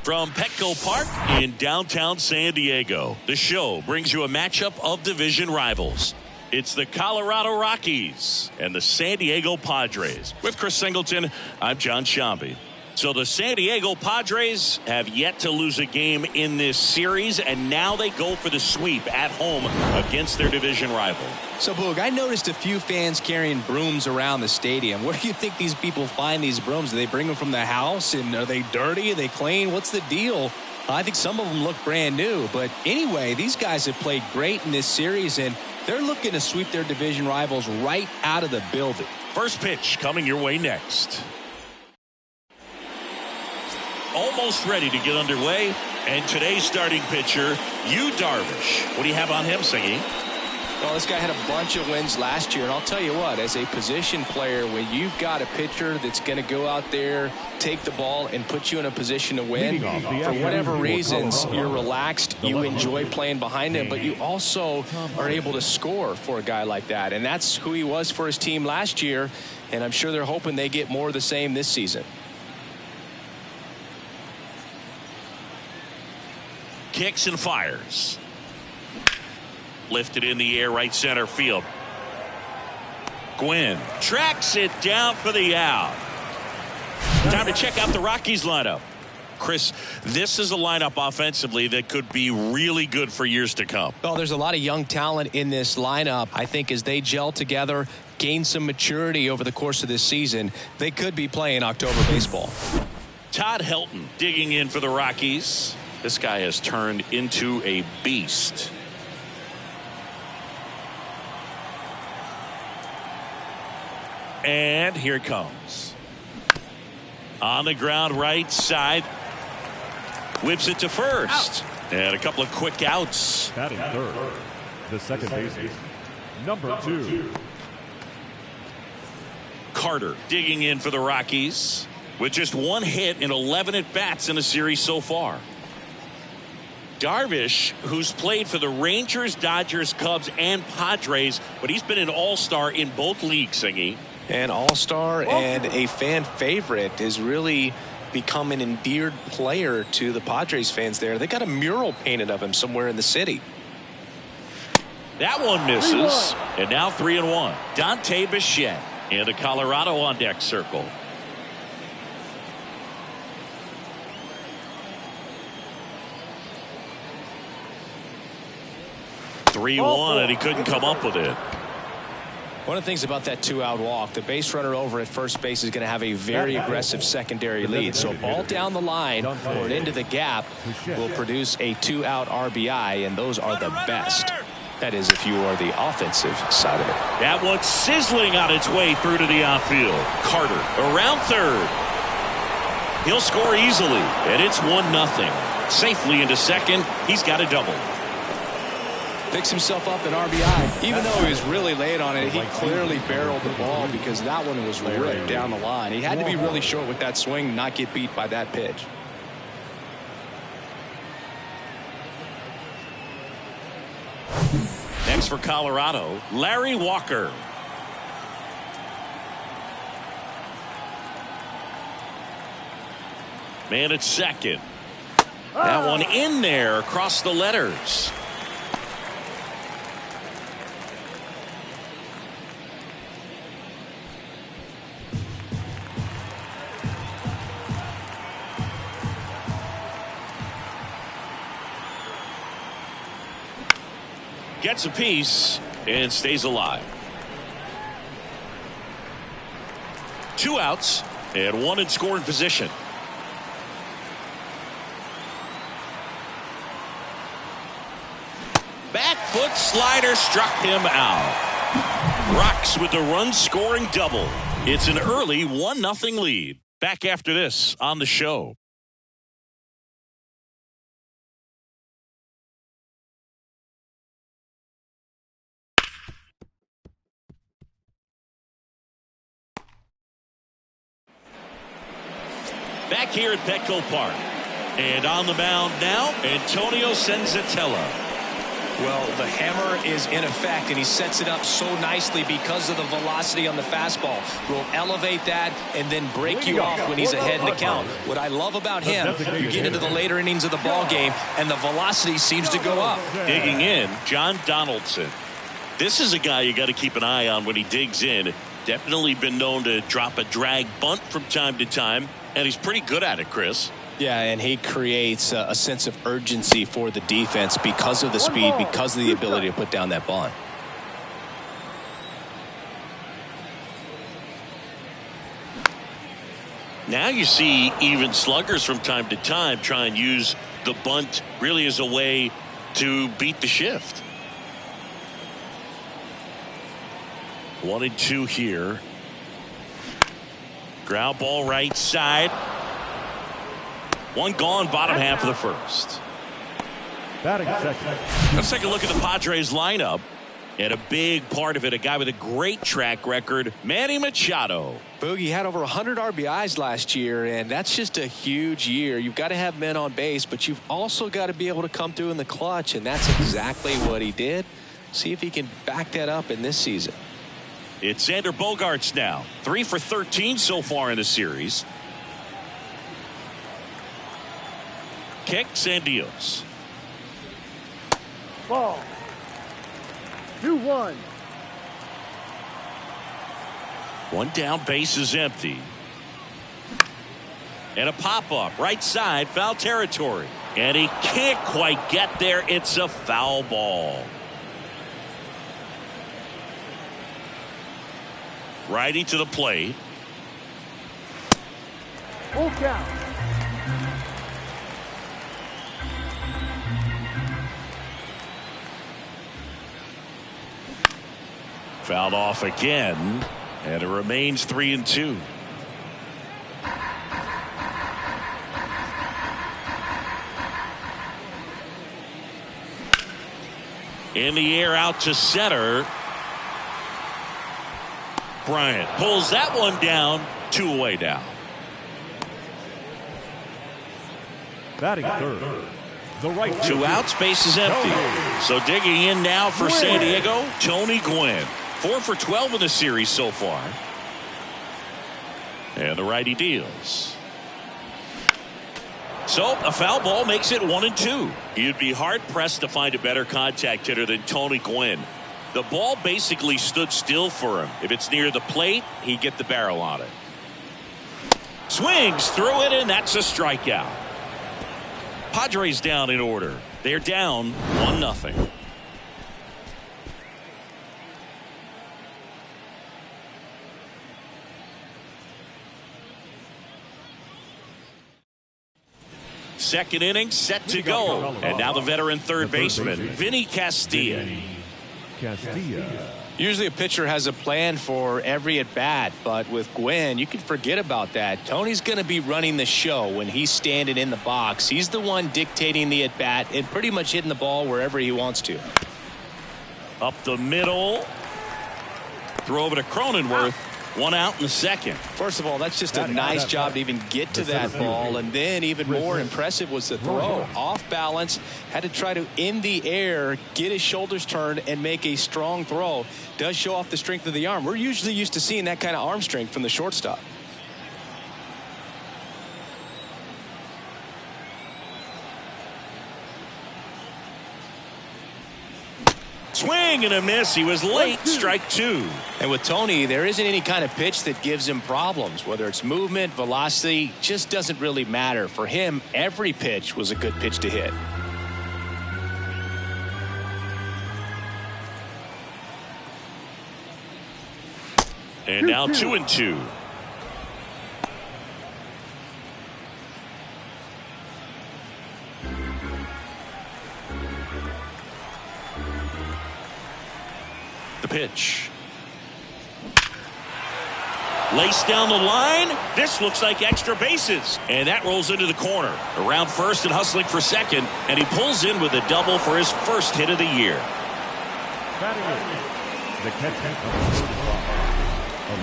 From Petco Park in downtown San Diego, the show brings you a matchup of division rivals. It's the Colorado Rockies and the San Diego Padres. With Chris Singleton, I'm John Shambi. So the San Diego Padres have yet to lose a game in this series, and now they go for the sweep at home against their division rival. So, Boog, I noticed a few fans carrying brooms around the stadium. Where do you think these people find these brooms? Do they bring them from the house? And are they dirty? Are they clean? What's the deal? I think some of them look brand new. But anyway, these guys have played great in this series, and they're looking to sweep their division rivals right out of the building. First pitch coming your way next. Almost ready to get underway, and today's starting pitcher, Yu Darvish. What do you have on him, Singy? Well, this guy had a bunch of wins last year, and I'll tell you what, as a position player, when you've got a pitcher that's going to go out there, take the ball, and put you in a position to win, for whatever reasons, you're relaxed, you enjoy playing behind him, but you also are able to score for a guy like that, and that's who he was for his team last year, and I'm sure they're hoping they get more of the same this season. Kicks and fires. Lifted in the air, right center field. Gwynn tracks it down for the out. Time to check out the Rockies lineup. Chris, this is a lineup offensively that could be really good for years to come. Well, there's a lot of young talent in this lineup. I think as they gel together, gain some maturity over the course of this season, they could be playing October baseball. Todd Helton digging in for the Rockies. This guy has turned into a beast. And here it comes. On the ground, right side. Whips it to first. Out. And a couple of quick outs. Batting third, the second baseman, number 2. Carter digging in for the Rockies with just one hit in 11 at-bats in the series so far. Darvish, who's played for the Rangers, Dodgers, Cubs, and Padres, but he's been an all-star in both leagues, Singy. An all-star and a fan favorite, has really become an endeared player to the Padres fans there. They got a mural painted of him somewhere in the city. That one misses. And now 3-1. Dante Bichette and the Colorado on deck circle. 3-1, and he couldn't come up with it. One of the things about that 2-out walk, the base runner over at first base is going to have a very aggressive secondary lead. So a ball down the line or into the gap will produce a 2-out RBI, and those are the best. That is, if you are the offensive side of it. That one's sizzling on its way through to the outfield. Carter around third. He'll score easily, and it's 1-0. Safely into second. He's got a double. Picks himself up an RBI. Even though he was really late on it, he clearly barreled the ball because that one was ripped down the line. He had to be really short with that swing, not get beat by that pitch. Next for Colorado, Larry Walker. Man at second. That one in there across the letters. Gets a piece and stays alive. 2 outs and 1 in scoring position. Back foot slider struck him out. Rocks with the run scoring double. It's an early 1-0 lead. Back after this on the show. Back here at Petco Park. And on the mound now, Antonio Senzatella. Well, the hammer is in effect, and he sets it up so nicely because of the velocity on the fastball. Will elevate that and then break you off when he's ahead in the count. What I love about him, you get into the later innings of the ball game, and the velocity seems to go up. Digging in, John Donaldson. This is a guy you got to keep an eye on when he digs in. Definitely been known to drop a drag bunt from time to time, and he's pretty good at it, Chris. Yeah, and he creates a sense of urgency for the defense because of the speed, because of the ability to put down that bunt. Now you see even sluggers from time to time try and use the bunt really as a way to beat the shift. 1-2 here. Ground ball right side. One gone, bottom half of the first. Batting second. Let's take a look at the Padres lineup. And a big part of it, a guy with a great track record, Manny Machado. Boogie had over 100 RBIs last year, and that's just a huge year. You've got to have men on base, but you've also got to be able to come through in the clutch, and that's exactly what he did. See if he can back that up in this season. It's Xander Bogaerts now. 3 for 13 so far in the series. Kicks and deals. Ball. 2-1. One down, base is empty. And a pop-up, right side, foul territory. And he can't quite get there. It's a foul ball. Righty to the plate. Full count. Fouled off again, and it remains 3-2. In the air out to center. Bryant pulls that one down, 2 away now. Batting third. The right 2 outs, base is empty. So digging in now for San Diego, Tony Gwynn. 4 for 12 in the series so far. And the righty deals. So a foul ball makes it 1-2. You'd be hard pressed to find a better contact hitter than Tony Gwynn. The ball basically stood still for him. If it's near the plate, he'd get the barrel on it. Swings through it, and that's a strikeout. Padres down in order. They're down 1-0. Second inning set to go. And now the veteran third baseman, Vinny Castilla. Usually a pitcher has a plan for every at-bat, but with Gwynn, you can forget about that. Tony's going to be running the show when he's standing in the box. He's the one dictating the at-bat and pretty much hitting the ball wherever he wants to. Up the middle. Throw over to Cronenworth. 1 out in the second. First of all, that's just a nice job to even get to that ball, and then even more impressive was the throw. Off balance, had to try to, in the air, get his shoulders turned and make a strong throw. Does show off the strength of the arm. We're usually used to seeing that kind of arm strength from the shortstop. Swing and a miss. He was late. Strike 2. And with Tony, there isn't any kind of pitch that gives him problems. Whether it's movement, velocity, just doesn't really matter. For him, every pitch was a good pitch to hit. And now 2-2. The pitch. Laced down the line. This looks like extra bases. And that rolls into the corner. Around first and hustling for second. And he pulls in with a double for his first hit of the year.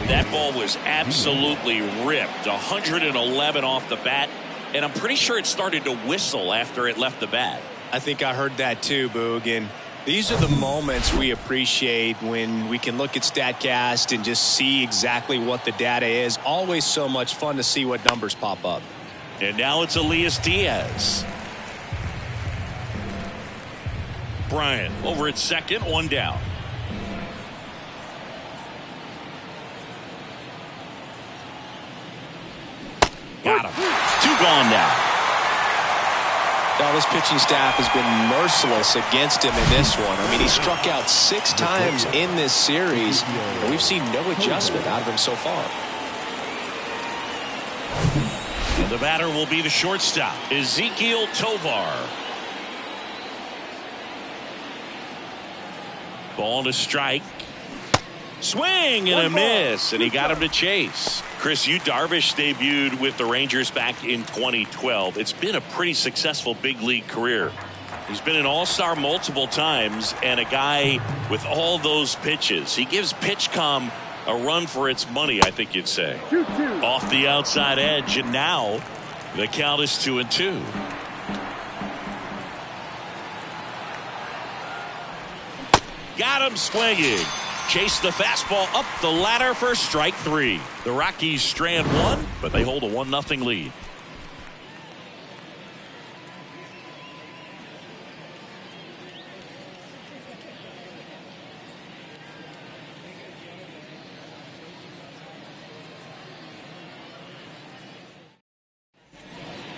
That ball was absolutely ripped. 111 off the bat. And I'm pretty sure it started to whistle after it left the bat. I think I heard that too, Boog. And These are the moments we appreciate when we can look at StatCast and just see exactly what the data is. Always so much fun to see what numbers pop up. And now it's Elias Diaz. Bryant over at second, one down. Got him. Two gone now. Now this pitching staff has been merciless against him in this one. I mean, he struck out 6 times in this series, and we've seen no adjustment out of him so far. And the batter will be the shortstop, Ezequiel Tovar. Ball to strike. Swing and a miss, and he got him to chase. Chris, Yu Darvish debuted with the Rangers back in 2012. It's been a pretty successful big league career. He's been an all-star multiple times and a guy with all those pitches. He gives PitchCom a run for its money, I think you'd say. 2-2. Off the outside edge, and now the count is 2-2. Got him swinging. Chase the fastball up the ladder for strike 3. The Rockies strand 1, but they hold a 1-0 lead.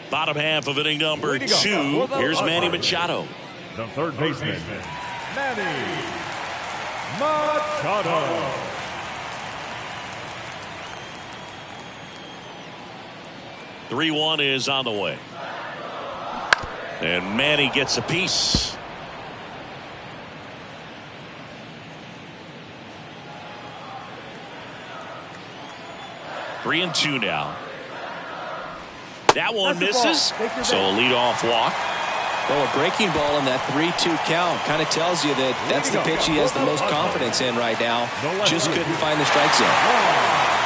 Bottom half of inning number 2. Here's Manny Machado. The third baseman, Manny Machado. The 3-1 is on the way. And Manny gets a piece. Three and 2 now. That one misses. So a leadoff walk. Well, a breaking ball in that 3-2 count kind of tells you that that's the pitch he has the most confidence in right now. Just couldn't find the strike zone.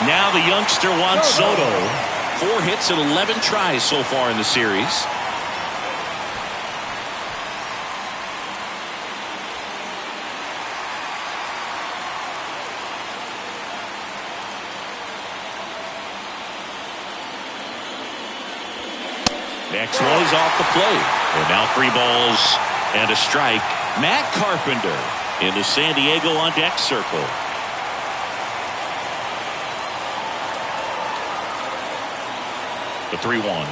Now the youngster Juan Soto. 4 hits and 11 tries so far in the series. Next one is off the plate. And now 3 balls and a strike. Matt Carpenter in the San Diego on deck circle. The 3-1.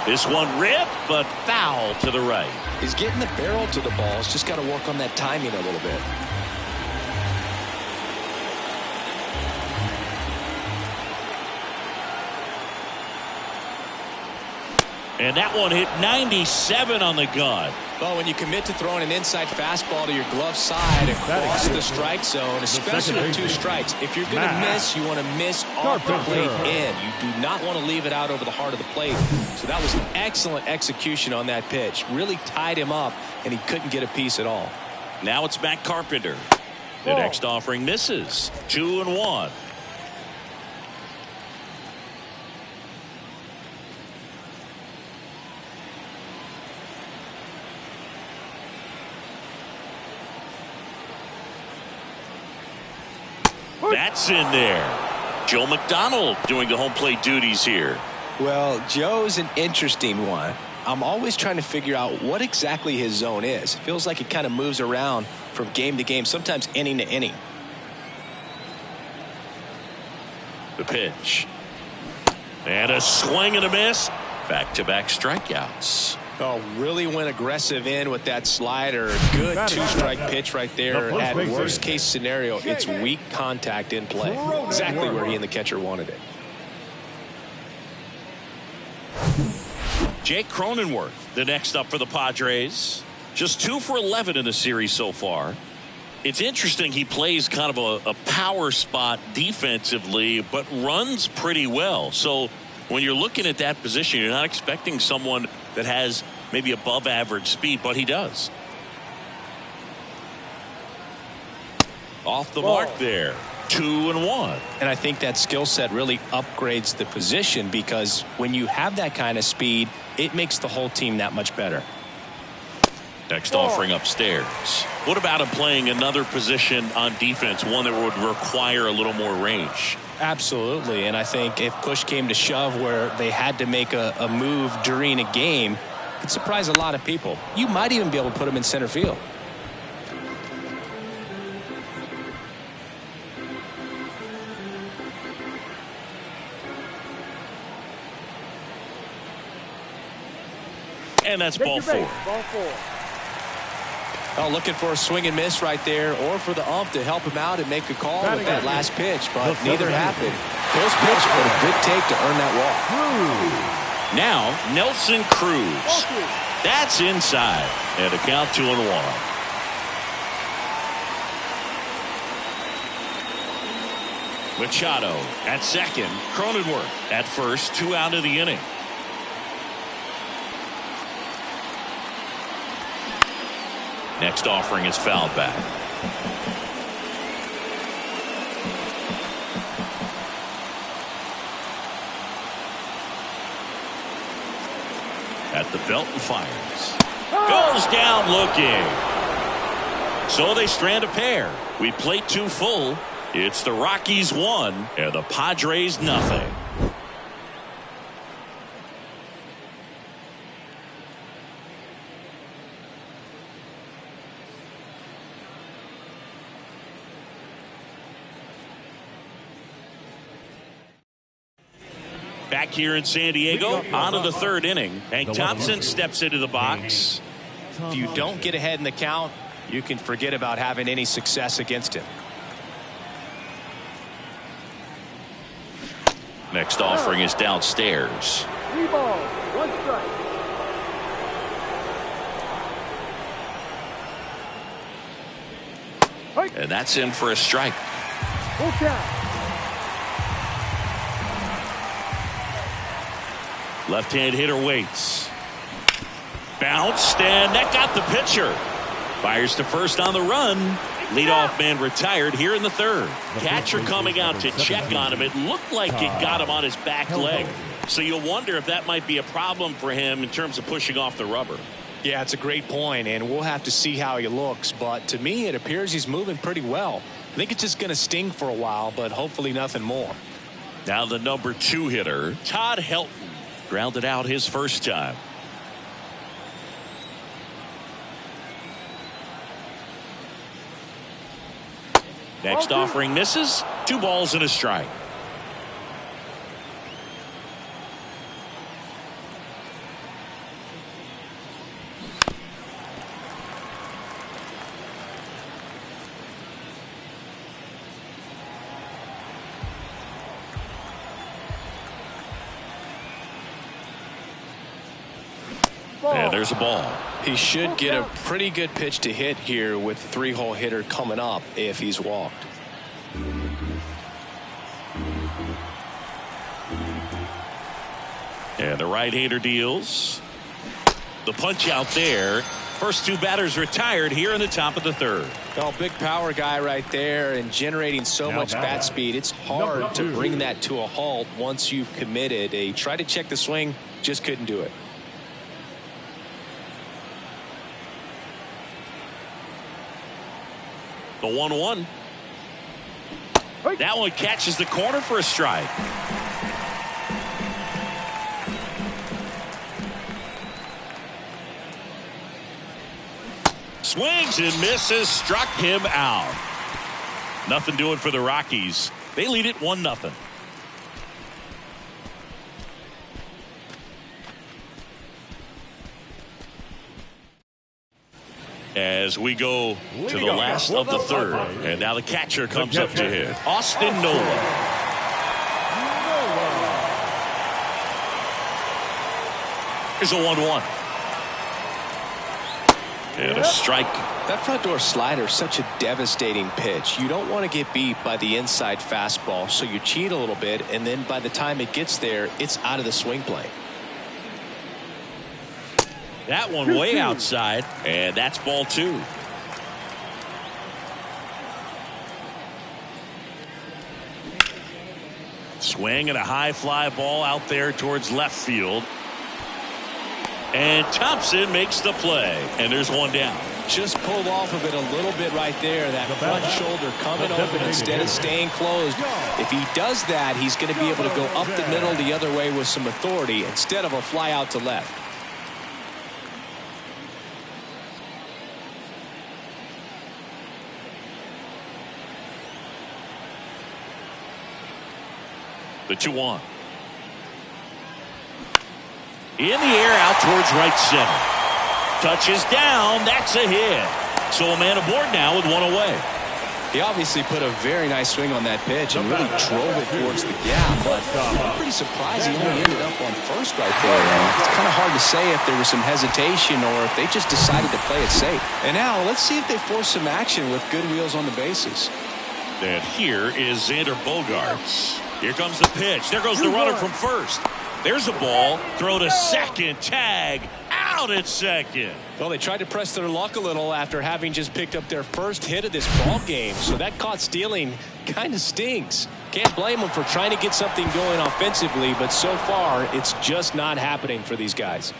This one ripped, but foul to the right. He's getting the barrel to the ball. He's just got to work on that timing a little bit. And that one hit 97 on the gun. Well, when you commit to throwing an inside fastball to your glove side across the strike zone, especially with 2 strikes, if you're going to miss, you want to miss off the plate in. You do not want to leave it out over the heart of the plate. So that was excellent execution on that pitch. Really tied him up, and he couldn't get a piece at all. Now it's Matt Carpenter. The next offering misses. 2-1. That's in there. Joe McDonald doing the home plate duties here. Well, Joe's an interesting one. I'm always trying to figure out what exactly his zone is. It feels like it kind of moves around from game to game, sometimes inning to inning. The pitch. And a swing and a miss. Back-to-back strikeouts. Oh, really went aggressive in with that slider. Good 2-strike pitch right there. At worst case scenario, it's weak contact in play. Exactly where he and the catcher wanted it. Jake Cronenworth, the next up for the Padres. Just 2 for 11 in the series so far. It's interesting he plays kind of a power spot defensively, but runs pretty well. So when you're looking at that position, you're not expecting someone that has maybe above average speed, but he does. Off the mark there. 2-1. And I think that skill set really upgrades the position, because when you have that kind of speed, it makes the whole team that much better. Next offering upstairs. What about him playing another position on defense, one that would require a little more range? Absolutely, and I think if push came to shove where they had to make a move during a game, it could surprise a lot of people. You might even be able to put him in center field. And that's ball four. Oh, looking for a swing and miss right there, or for the ump to help him out and make a call with that last pitch, but neither happened. Close pitch, but a good take to earn that walk. Now, Nelson Cruz. That's inside. And a count 2-1. Machado at second. Cronenworth at first. 2 out of the inning. Next offering is fouled back. At the belt and fires. Goes down looking. So they strand a pair. We plate 2 full. It's the Rockies 1 and the Padres nothing. Back here in San Diego, on to the 3rd inning. Hank Thompson steps into the box. If you don't get ahead in the count, you can forget about having any success against him. Next offering is downstairs. 3 balls, 1 strike. And that's in for a strike. Full count. Left-hand hitter waits. Bounced, and that got the pitcher. Fires to first on the run. Leadoff man retired here in the 3rd. Catcher coming out to check on him. It looked like it got him on his back leg. So you'll wonder if that might be a problem for him in terms of pushing off the rubber. Yeah, it's a great point, and we'll have to see how he looks. But to me, it appears he's moving pretty well. I think it's just going to sting for a while, but hopefully nothing more. Now the number 2 hitter, Todd Helton. Grounded out his first time. Next offering misses. 2 balls and a strike. And there's a ball. He should get a pretty good pitch to hit here with 3-hole hitter coming up if he's walked. And the right-hander deals. The punch out there. First 2 batters retired here in the top of the 3rd. Oh, big power guy right there and generating so much bat speed. It's hard to bring that to a halt once you've committed. He tried to check the swing, just couldn't do it. The 1-1. That one catches the corner for a strike. Swings and misses. Struck him out. Nothing doing for the Rockies. They lead it 1-0. As we go to the last of the 3rd. And now the catcher comes up to hit. Austin Nola. Here's a 1-1. And a strike. That front door slider is such a devastating pitch. You don't want to get beat by the inside fastball, so you cheat a little bit, and then by the time it gets there, it's out of the swing plane. That one way outside, and that's ball 2. Swing and a high fly ball out there towards left field. And Thompson makes the play. And there's one down. Just pulled off of it a little bit right there. That front shoulder coming open instead of staying closed. If he does that, he's going to be able to go up the middle the other way with some authority instead of a fly out to left. The 2-1. In the air out towards right center. Touches down. That's a hit. So a man aboard now with one away. He obviously put a very nice swing on that pitch and really drove it towards the gap. But I'm pretty surprised he only ended up on first right there. It's kind of hard to say if there was some hesitation or if they just decided to play it safe. And now let's see if they force some action with good wheels on the bases. And here is Xander Bogaerts. Here comes the pitch. There goes the runner from first. There's a ball. Throw to second. Tag. Out at second. Well, they tried to press their luck a little after having just picked up their first hit of this ball game. So that caught stealing kind of stings. Can't blame them for trying to get something going offensively, but so far it's just not happening for these guys.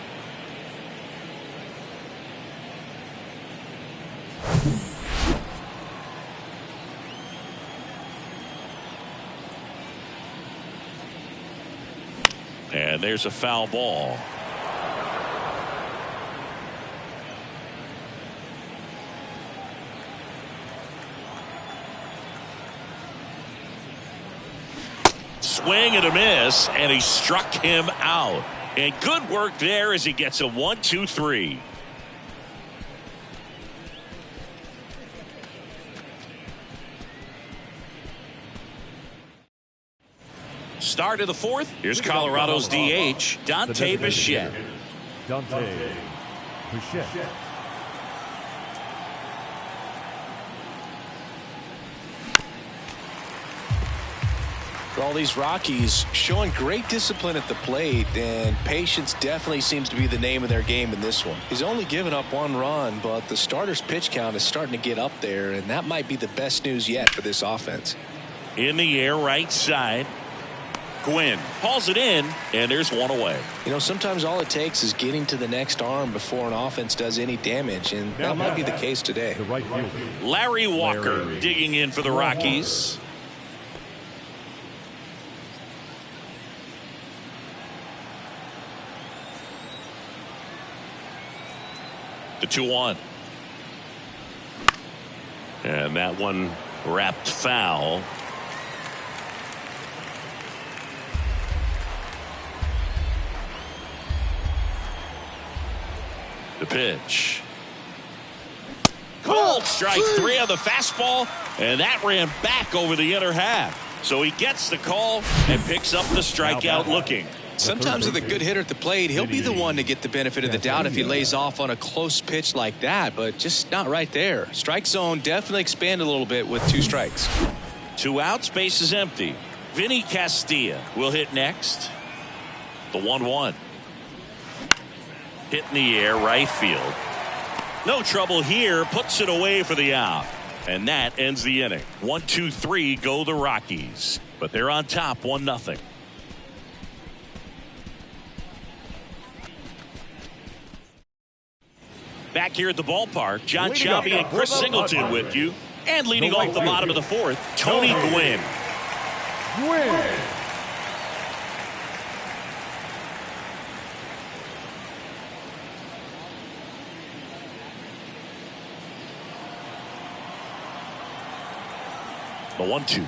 And there's a foul ball. Swing and a miss, and he struck him out. And good work there as he gets a 1-2-3. Start of the fourth. Here's Colorado's DH, Dante Bichette. Dante Bichette. All these Rockies showing great discipline at the plate, and patience definitely seems to be the name of their game in this one. He's only given up one run, but the starter's pitch count is starting to get up there, and that might be the best news yet for this offense. In the air, right side. Gwynn hauls it in, and there's one away. You know, sometimes all it takes is getting to the next arm before an offense does any damage, and that might be the case today. The right fielder, Larry Walker digging in for the Rockies. The 2-1. And that one wrapped foul. The pitch. Called strike 3 on the fastball, and that ran back over the inner half. So he gets the call and picks up the strikeout looking. Sometimes with a good hitter at the plate, he'll be the one to get the benefit of the doubt if he lays off on a close pitch like that, but just not right there. Strike zone definitely expanded a little bit with 2 strikes. 2 outs, base is empty. Vinny Castilla will hit next. The 1-1. Hit in the air, right field. No trouble here, puts it away for the out. And that ends the inning. 1-2-3 go the Rockies. But they're on top 1-0. Back here at the ballpark, John Chauby and Chris Singleton with you. And leading off the bottom of the fourth, Tony Gwynn. The 1-2.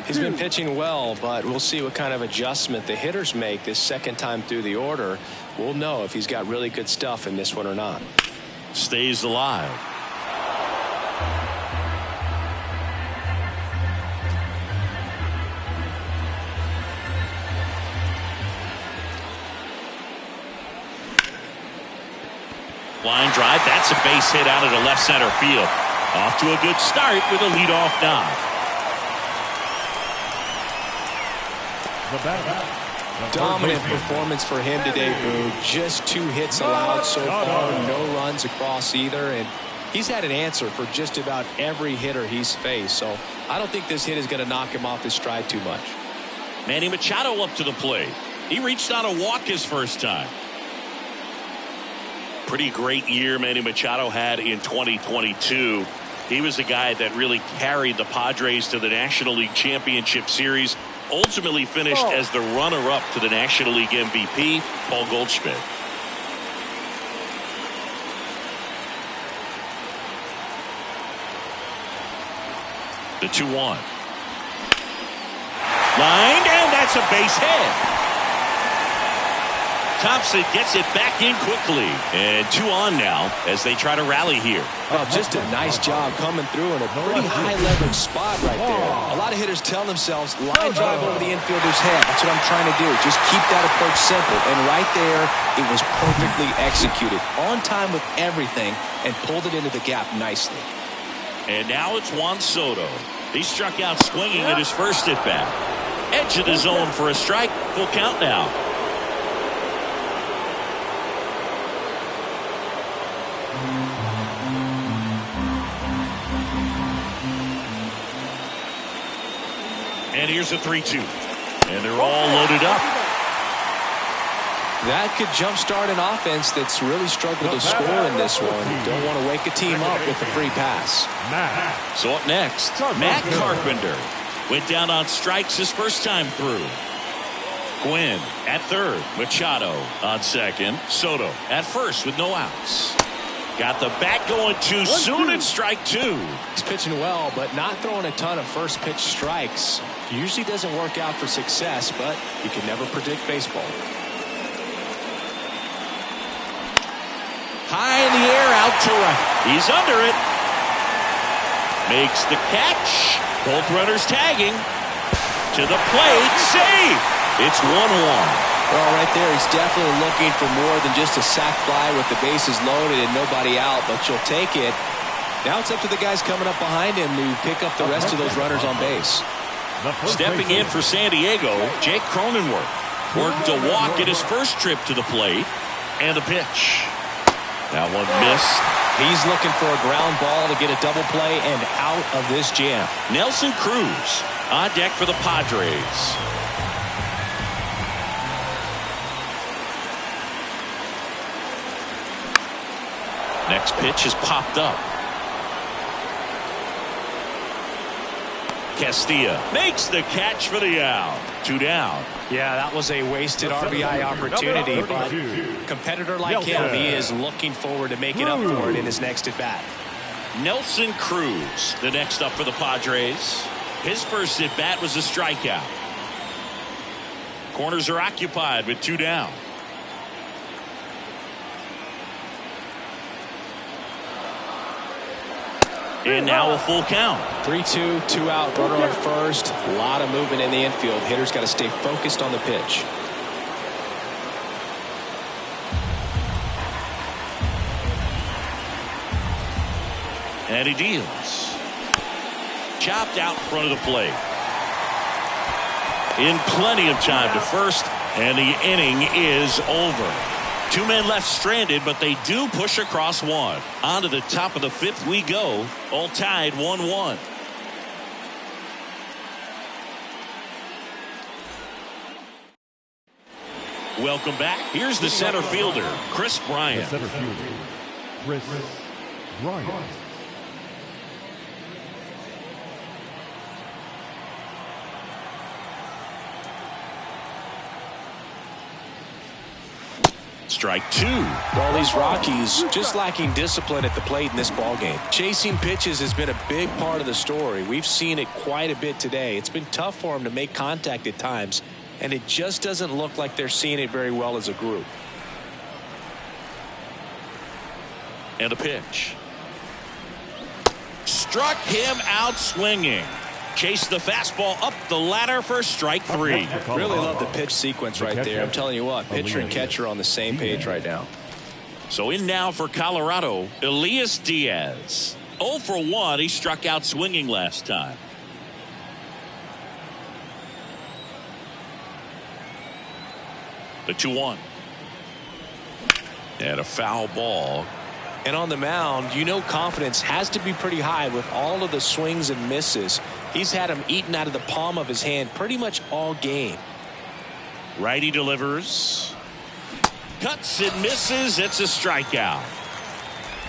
He's been pitching well, but we'll see what kind of adjustment the hitters make this second time through the order. We'll know if he's got really good stuff in this one or not. Stays alive. Line drive. That's a base hit out of the left center field. Off to a good start with a leadoff knock. Dominant performance for him today, Boo. Just 2 hits allowed so far, no runs across either, and he's had an answer for just about every hitter he's faced, so I don't think this hit is going to knock him off his stride too much. Manny Machado up to the plate. He reached on a walk his first time. Pretty great year Manny Machado had in 2022. He was the guy that really carried the Padres to the National League Championship Series. Ultimately finished as the runner-up to the National League MVP, Paul Goldschmidt. The 2-1. Lined, and that's a base hit. Thompson gets it back in quickly. And 2 on now as they try to rally here. Oh, just a nice job coming through in a pretty high leverage spot right there. A lot of hitters tell themselves line drive over the infielder's head. That's what I'm trying to do. Just keep that approach simple. And right there, it was perfectly executed. On time with everything and pulled it into the gap nicely. And now it's Juan Soto. He struck out swinging at his first at bat. Edge of the zone for a strike. Full count now. And here's a 3-2. And they're all loaded up. That could jumpstart an offense that's really struggled to score in this one. Don't want to wake a team up with a free pass. So up next, Matt Carpenter. Went down on strikes his first time through. Gwynn at third. Machado on second. Soto at first with no outs. Got the bat going too soon at strike 2. He's pitching well, but not throwing a ton of first pitch strikes. Usually doesn't work out for success, but you can never predict baseball. High in the air, out to right. He's under it. Makes the catch. Both runners tagging. To the plate. Save. It's 1-1. Well, right there, he's definitely looking for more than just a sac fly with the bases loaded and nobody out, but you'll take it. Now it's up to the guys coming up behind him to pick up the rest of those runners on base. Stepping in for San Diego, Jake Cronenworth. Worked a walk at his first trip to the plate. And the pitch. That one missed. He's looking for a ground ball to get a double play and out of this jam. Nelson Cruz on deck for the Padres. Next pitch is popped up. Castilla makes the catch for the out. 2 down. Yeah, that was a wasted RBI opportunity, but competitor like him, he is looking forward to making up for it in his next at bat. Nelson Cruz, the next up for the Padres. His first at bat was a strikeout. Corners are occupied with 2 down. And now a full count. 3-2, 2 out, runner on first. A lot of movement in the infield. Hitters got to stay focused on the pitch. And he deals. Chopped out in front of the plate. In plenty of time to first, and the inning is over. 2 men left stranded, but they do push across one. On to the top of the 5th we go. All tied 1-1. Welcome back. Here's the center fielder, Chris Bryant. The center fielder, Chris Bryant. Strike 2. Well, these Rockies just lacking discipline at the plate in this ballgame. Chasing pitches has been a big part of the story. We've seen it quite a bit today. It's been tough for them to make contact at times, and it just doesn't look like they're seeing it very well as a group. And a pitch. Struck him out swinging. Chased the fastball up the ladder for strike 3. Really love the pitch sequence right there. I'm telling you what, pitcher and catcher on the same page right now. So in now for Colorado, Elias Diaz. 0 for 1. He struck out swinging last time. The 2-1. And a foul ball. And on the mound, you know confidence has to be pretty high with all of the swings and misses. He's had them eaten out of the palm of his hand pretty much all game. Righty delivers. Cuts and misses. It's a strikeout.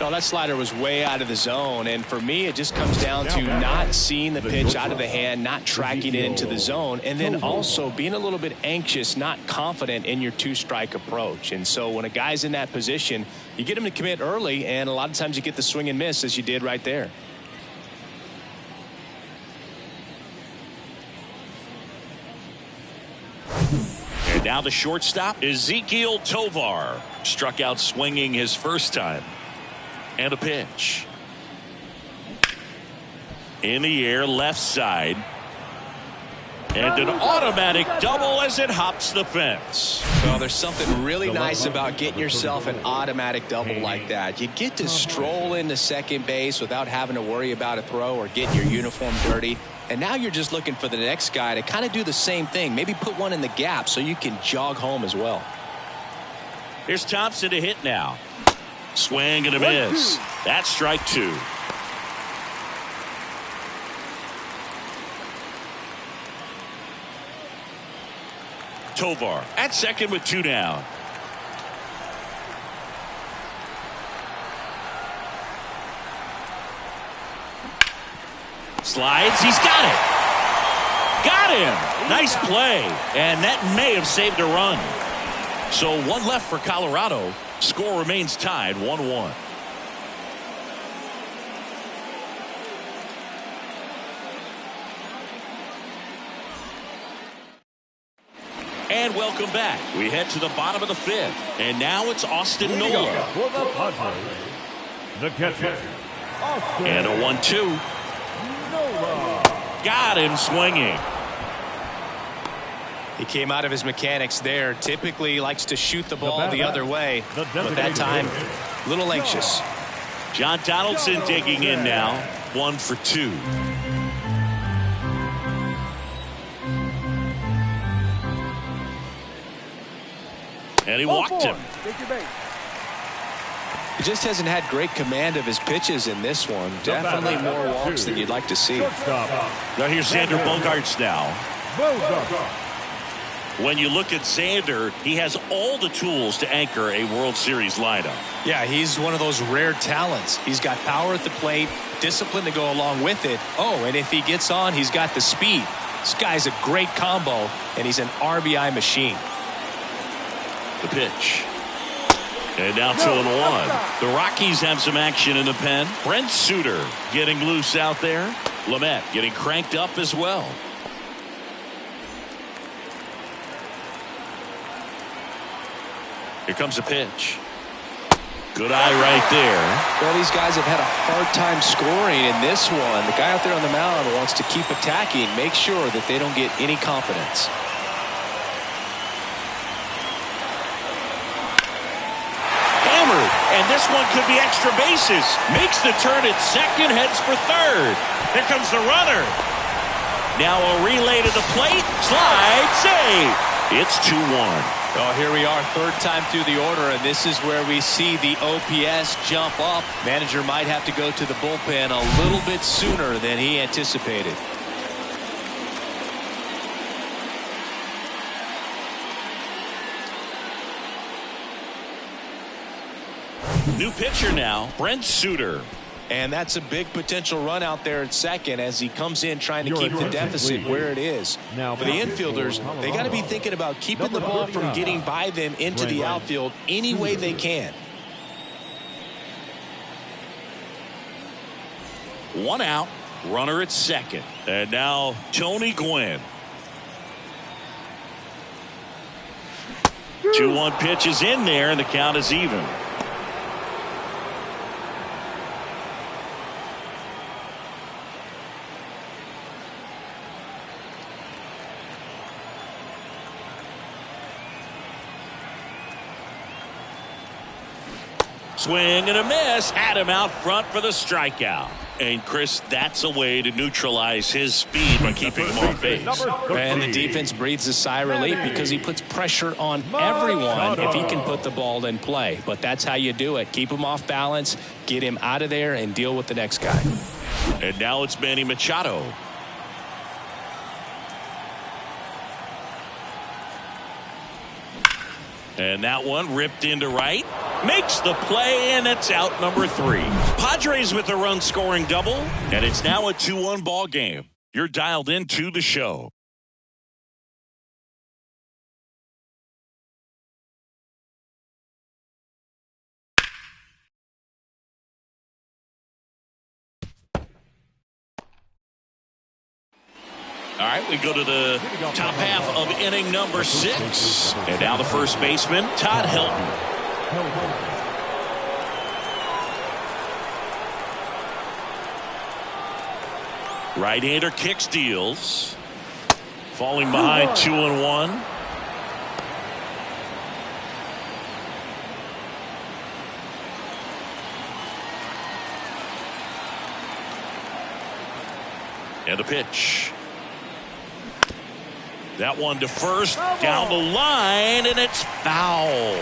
No, that slider was way out of the zone, and for me it just comes down to not seeing the pitch out of the hand, not tracking it into the zone, and then also being a little bit anxious, not confident in your two-strike approach. And so when a guy's in that position, you get him to commit early, and a lot of times you get the swing and miss as you did right there. And now the shortstop, Ezekiel Tovar, struck out swinging his first time. And a pitch. In the air, left side. And an automatic double as it hops the fence. Well, there's something really nice about getting yourself an automatic double like that. You get to stroll into second base without having to worry about a throw or getting your uniform dirty. And now you're just looking for the next guy to kind of do the same thing. Maybe put one in the gap so you can jog home as well. Here's Thompson to hit now. Swing and a miss. That's strike two. Tovar at second with two down. Slides. He's got it. Got him. Nice play. And that may have saved a run. So one left for Colorado. Score remains tied 1-1. And welcome back. We head to the bottom of the fifth. And now it's Austin Nola. For the Padres, the catcher, Austin And a 1-2. Nola. Got him swinging. He came out of his mechanics there. Typically likes to shoot the ball the other way, but that time a little anxious. John Donaldson digging in now. 1 for 2. And he walked him. He just hasn't had great command of his pitches in this one. Definitely more walks than you'd like to see. Now here's Xander Bogaerts now. When you look at Xander, he has all the tools to anchor a World Series lineup. Yeah, he's one of those rare talents. He's got power at the plate, discipline to go along with it. Oh, and if he gets on, he's got the speed. This guy's a great combo, and he's an RBI machine. The pitch. And now 2-1. The Rockies have some action in the pen. Brent Suter getting loose out there. Lamet getting cranked up as well. Here comes a pitch. Good eye right there. Well, these guys have had a hard time scoring in this one. The guy out there on the mound wants to keep attacking, make sure that they don't get any confidence. Hammered, and this one could be extra bases. Makes the turn at second, heads for third. Here comes the runner. Now a relay to the plate. Slide, save. It's 2-1. Oh, here we are, third time through the order, and this is where we see the OPS jump up. Manager might have to go to the bullpen a little bit sooner than he anticipated. New pitcher now, Brent Suter. And that's a big potential run out there at second as he comes in trying to keep the deficit where it is. Now for the infielders, they got to be thinking about keeping the ball from getting by them into the outfield any way they can. 1 out, runner at second. And now Tony Gwynn. 2-1 pitch is in there, and the count is even. Swing and a miss. Had him out front for the strikeout. And Chris, that's a way to neutralize his speed by keeping him off base. And the defense breathes a sigh of relief because he puts pressure on everyone if he can put the ball in play. But that's how you do it. Keep him off balance, get him out of there, and deal with the next guy. And now it's Manny Machado. And that one ripped into right. Makes the play, and it's out number 3. Padres with a run-scoring double, and it's now a 2-1 ball game. You're dialed into the show. All right, we go to the top half of inning number 6. And now the first baseman, Todd Helton. Right-hander kicks, deals. Falling behind 2-1. And a pitch. That one to first, down the line, and it's foul.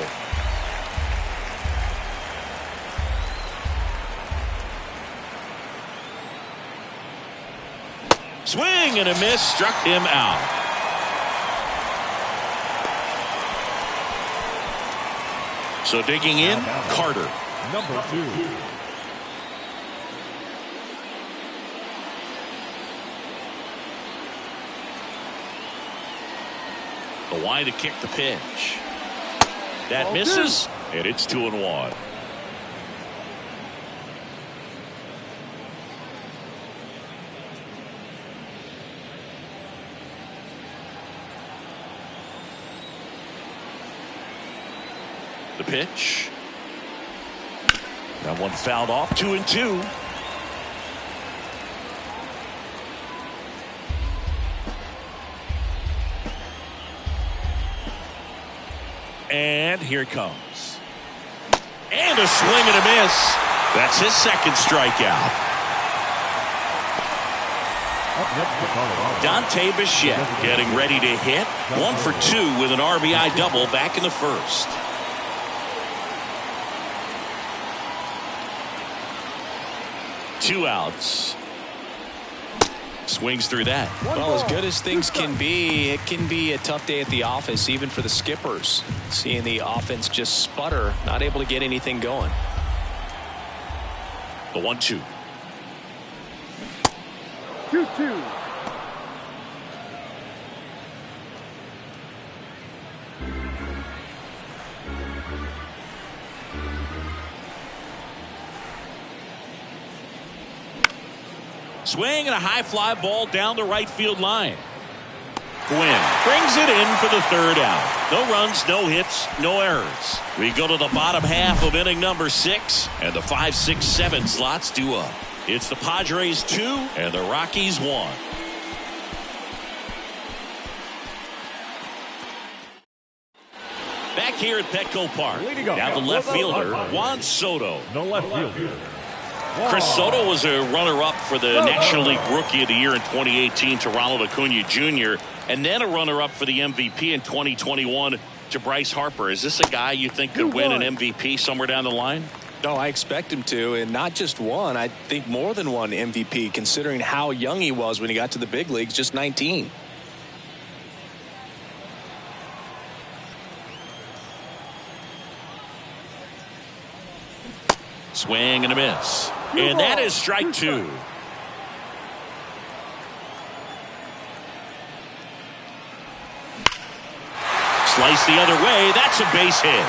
Swing and a miss, struck him out. So digging in, Carter. Number 2. The wide to kick the pitch. That misses, and it's 2-1. The pitch. That one fouled off, 2-2. And here it comes. And a swing and a miss. That's his second strikeout. Dante Bichette getting ready to hit. 1 for 2 with an RBI double back in the first. Two outs. Swings through that. Well, as good as things can be, it can be a tough day at the office, even for the skippers. Seeing the offense just sputter, not able to get anything going. The 1-2. 2-2. Swing and a high fly ball down the right field line. Quinn brings it in for the third out. No runs, no hits, no errors. We go to the bottom half of inning number 6, and the 5, 6, 7 slots due up. It's the Padres 2 and the Rockies 1. Back here at Petco Park, now the left fielder, Juan Soto. No left fielder. Chris Soto was a runner-up for the National League Rookie of the Year in 2018 to Ronald Acuna Jr., and then a runner-up for the MVP in 2021 to Bryce Harper. Is this a guy you think could win an MVP somewhere down the line? No, I expect him to, and not just one. I think more than one MVP, considering how young he was when he got to the big leagues, just 19. Swing and a miss. And that is strike 2. Slice the other way. That's a base hit.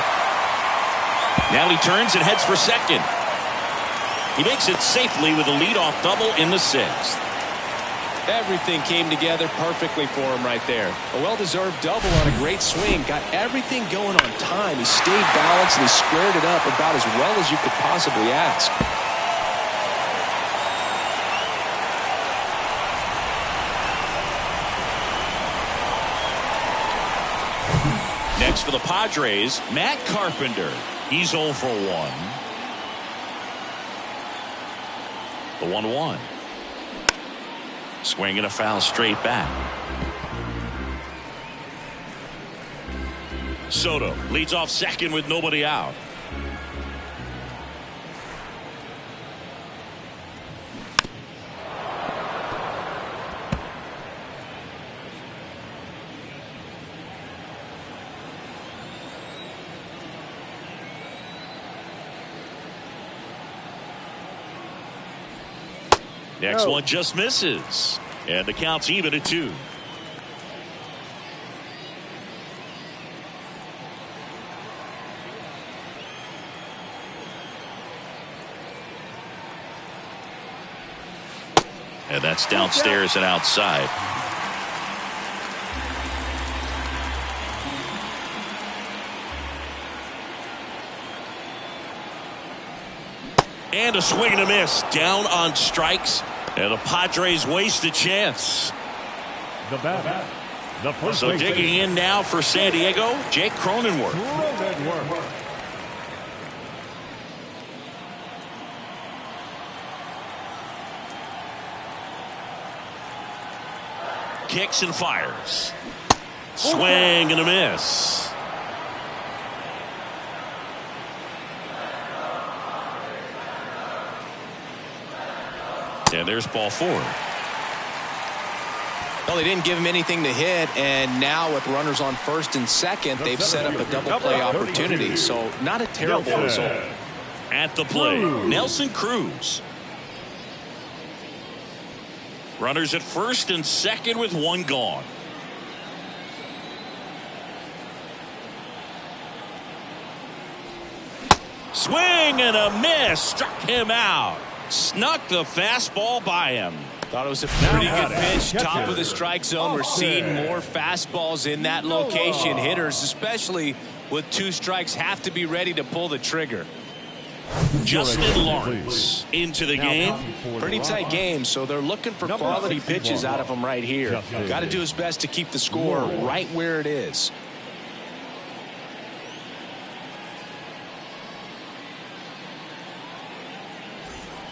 Now he turns and heads for second. He makes it safely with a leadoff double in the 6th. Everything came together perfectly for him right there. A well-deserved double on a great swing. Got everything going on time. He stayed balanced and he squared it up about as well as you could possibly ask. Next for the Padres, Matt Carpenter. He's 0 for 1. The 1-1. Swing and a foul straight back. Soto leads off second with nobody out. Next one just misses. And the count's even at 2. And that's downstairs and outside. And a swing and a miss. Down on strikes. And the Padres waste a chance. The bat. The first So digging in now for San Diego, Jake Cronenworth. Kicks and fires. Swing and a miss. And there's ball 4. Well, they didn't give him anything to hit, and now with runners on first and second, they've set up a double play opportunity. So not a terrible result. At the plate, Nelson Cruz. Runners at first and second with 1 gone. Swing and a miss. Struck him out. Snuck the fastball by him. Thought it was a pretty good pitch. Top of the strike zone. We're seeing more fastballs in that location. Hitters, especially with 2 strikes, have to be ready to pull the trigger. Justin Lawrence into the game. Pretty tight game, so they're looking for quality pitches out of him right here. Got to do his best to keep the score right where it is.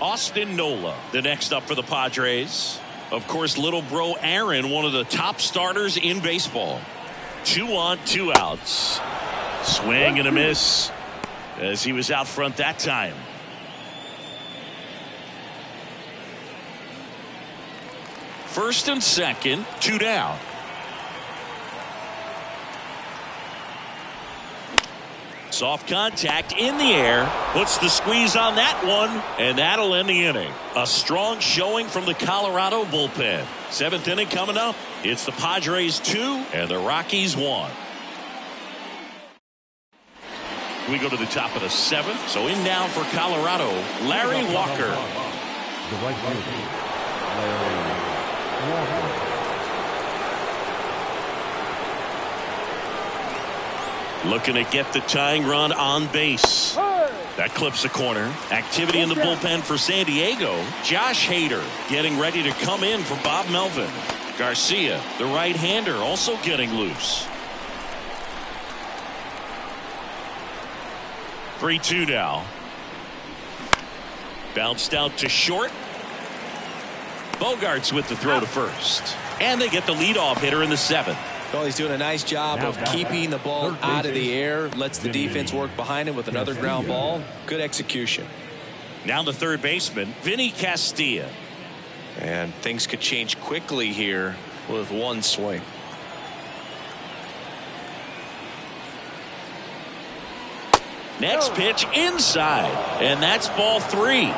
Austin Nola, the next up for the Padres. Of course, little bro Aaron, one of the top starters in baseball. 2 on, 2 outs. Swing and a miss as he was out front that time. First and second, 2 down. Soft contact in the air, puts the squeeze on that one, and that'll end the inning. A strong showing from the Colorado bullpen. 7th inning coming up. It's the Padres 2 and the Rockies 1. We go to the top of the 7th. So in now for Colorado, Larry Walker. The right fielder, Larry Walker. Looking to get the tying run on base. That clips the corner. Activity in the bullpen for San Diego. Josh Hader getting ready to come in for Bob Melvin. Garcia, the right-hander, also getting loose. 3-2 now. Bounced out to short. Bogarts with the throw to first. And they get the leadoff hitter in the 7th. Well, he's doing a nice job of keeping the ball out of the air. Lets the defense work behind him with another ground ball. Good execution. Now the third baseman, Vinny Castilla. And things could change quickly here with 1 swing. Next pitch inside. And that's ball 3.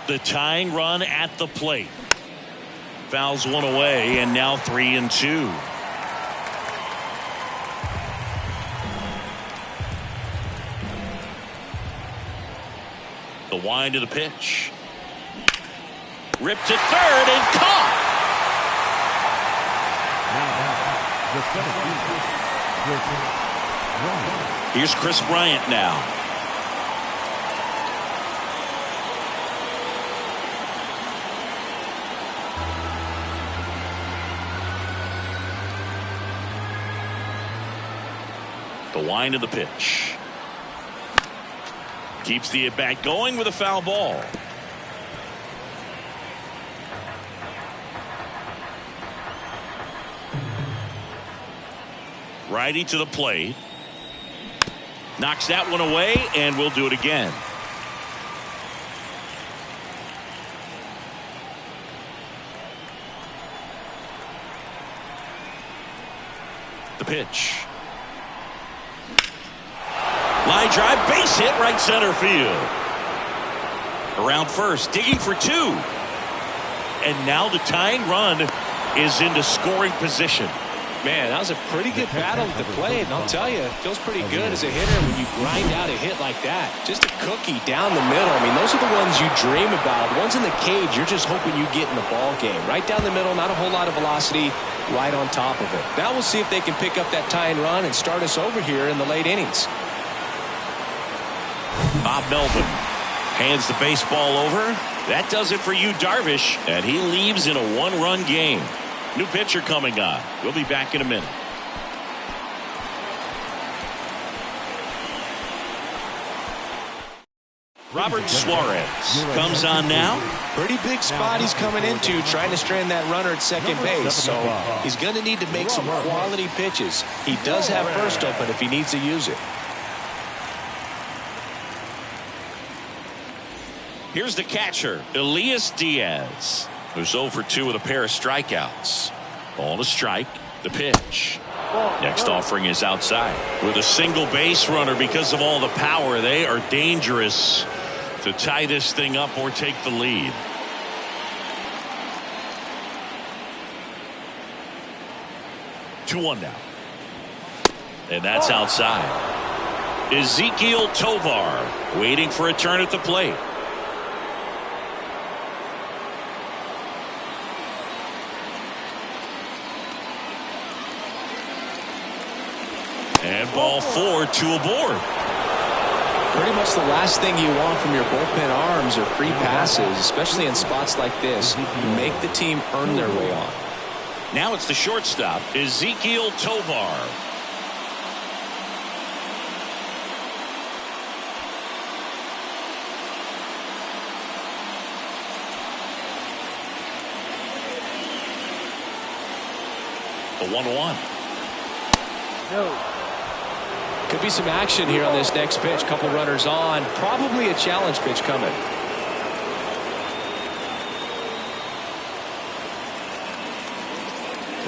The tying run at the plate. Fouls one away, and now 3-2. The wind of the pitch. Ripped to third and caught. Here's Chris Bryant now. The wind of the pitch. Keeps the at-bat going with a foul ball. Righty to the plate. Knocks that one away, and we'll do it again. The pitch. Line drive, base hit, right center field. Around first, digging for two. And now the tying run is into scoring position. Man, that was a pretty good battle at the plate, and I'll tell you, it feels pretty good as a hitter when you grind out a hit like that. Just a cookie down the middle. I mean, those are the ones you dream about. The ones in the cage, you're just hoping you get in the ball game. Right down the middle, not a whole lot of velocity, right on top of it. Now we'll see if they can pick up that tying run and start us over here in the late innings. Bob Melvin hands the baseball over. That does it for you, Darvish, and he leaves in a one-run game. New pitcher coming on. We'll be back in a minute. Robert Suarez comes on now. Pretty big spot he's coming into, trying to strand that runner at second base. So he's going to need to make some quality pitches. He does have first open if he needs to use it. Here's the catcher, Elias Diaz, who's 0 for 2 with a pair of strikeouts. Ball to strike. The pitch. Next offering is outside. With a single base runner, because of all the power, they are dangerous to tie this thing up or take the lead. Two one now. And that's outside. Ezekiel Tovar waiting for a turn at the plate. And ball 4, 2 aboard. Pretty much the last thing you want from your bullpen arms are free passes, especially in spots like this. You make the team earn their way on. Now it's the shortstop, Ezekiel Tovar. The 1-1. No. Could be some action here on this next pitch. Couple runners on. Probably a challenge pitch coming.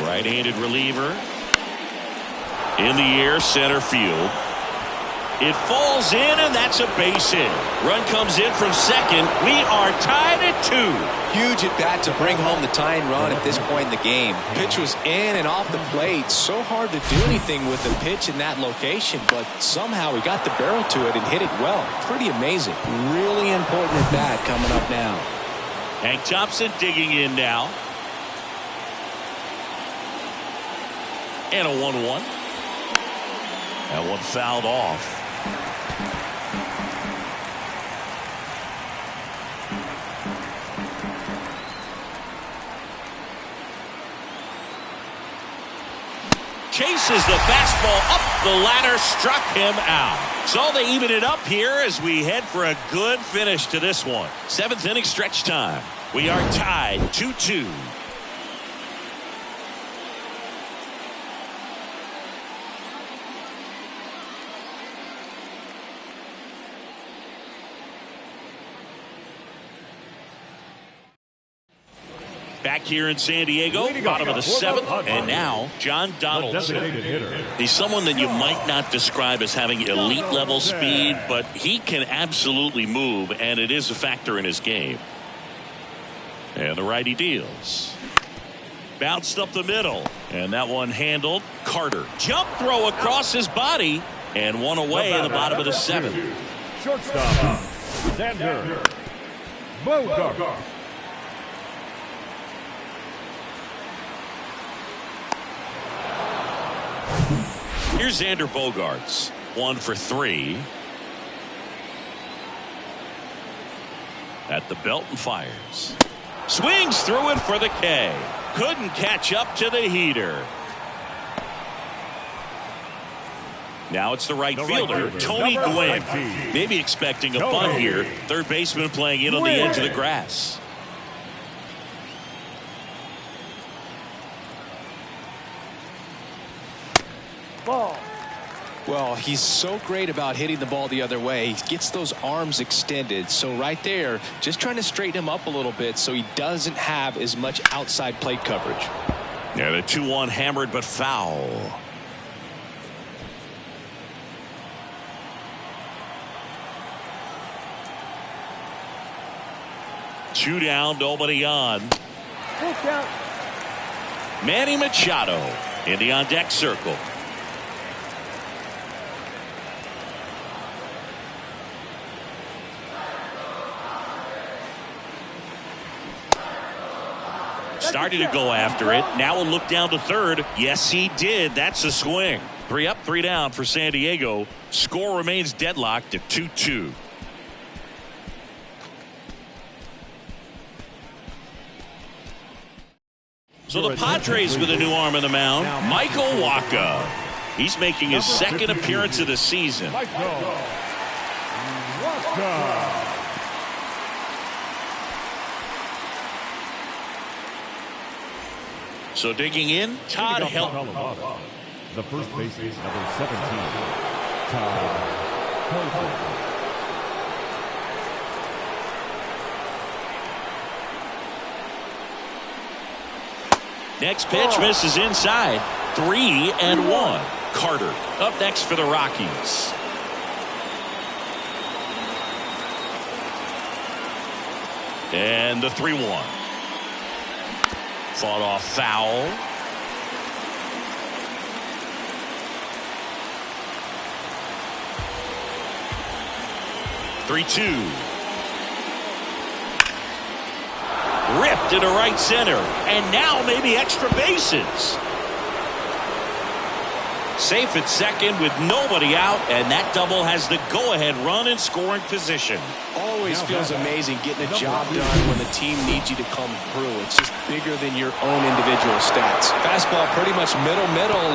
Right-handed reliever. In the air, center field. It falls in, and that's a base hit. Run comes in from second. We are tied at 2. Huge at bat to bring home the tying run at this point in the game. Pitch was in and off the plate. So hard to do anything with the pitch in that location, but somehow he got the barrel to it and hit it well. Pretty amazing. Really important at bat coming up now. Hank Thompson digging in now. And a 1-1. That one fouled off. Chases the fastball up the ladder, struck him out. So they even it up here as we head for a good finish to this one. 7th inning stretch time. We are tied 2-2. Back here in San Diego, bottom of the 7th, and now John Donaldson. He's someone that you might not describe as having elite level speed, but he can absolutely move, and it is a factor in his game. And the righty deals. Bounced up the middle, and that one handled. Carter, jump throw across his body, and one away in the bottom of the 7th. Shortstop, Xander Bogaerts. Here's Xander Bogaerts, 1 for 3. At the belt and fires. Swings through it for the K. Couldn't catch up to the heater. Now it's the right fielder, Tony Gwynn. Maybe expecting a bunt here. Third baseman playing in on the edge of the grass. Ball. Well, he's so great about hitting the ball the other way. He gets those arms extended. So right there, just trying to straighten him up a little bit so he doesn't have as much outside plate coverage. Yeah, the 2-1 hammered but foul. 2 down, nobody on. Full count. Manny Machado in the on-deck circle. Started to go after it. Now a look down to third. Yes, he did. That's a swing. 3 up, 3 down for San Diego. Score remains deadlocked at 2-2. So the Padres with a new arm on the mound, Michael Wacha. He's making his second appearance of the season. So digging in, Todd Helton. The first baseman, number 17, Todd Helton. Next pitch misses inside. 3-1. Carter up next for the Rockies. And the 3-1. Fought off foul. Three-two. Ripped into right center, and now maybe extra bases. Safe at second with nobody out, and that double has the go-ahead run in scoring position. Always feels amazing getting a job done when the team needs you to come through. It's just bigger than your own individual stats. Fastball pretty much middle,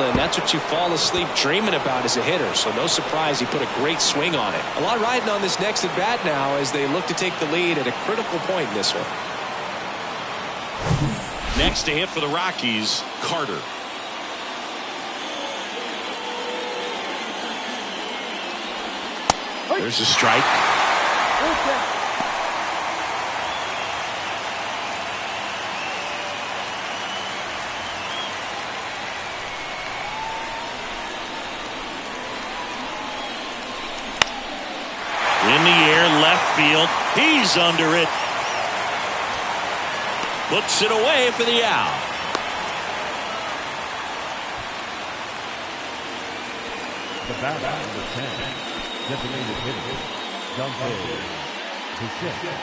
and that's what you fall asleep dreaming about as a hitter. So no surprise he put a great swing on it. A lot riding on this next at bat now as they look to take the lead at a critical point in this one. Next to hit for the Rockies, Carter. There's a strike. In the air, left field. He's under it. Puts it away for the out. The batter, number 10, designated hitter, Dante Bichette.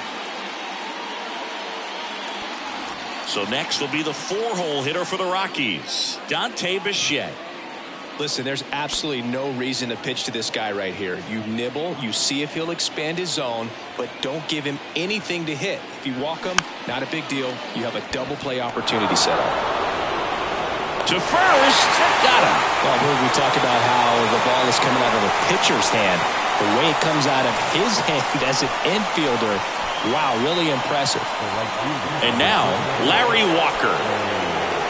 So next will be the 4-hole hitter for the Rockies, Dante Bichette. Listen, there's absolutely no reason to pitch to this guy right here. You nibble, you see if he'll expand his zone, but don't give him anything to hit. If you walk him, not a big deal. You have a double play opportunity set up. To first, got him. Well, we talk about how the ball is coming out of a pitcher's hand. The way it comes out of his hand as an infielder, wow, really impressive. And now, Larry Walker.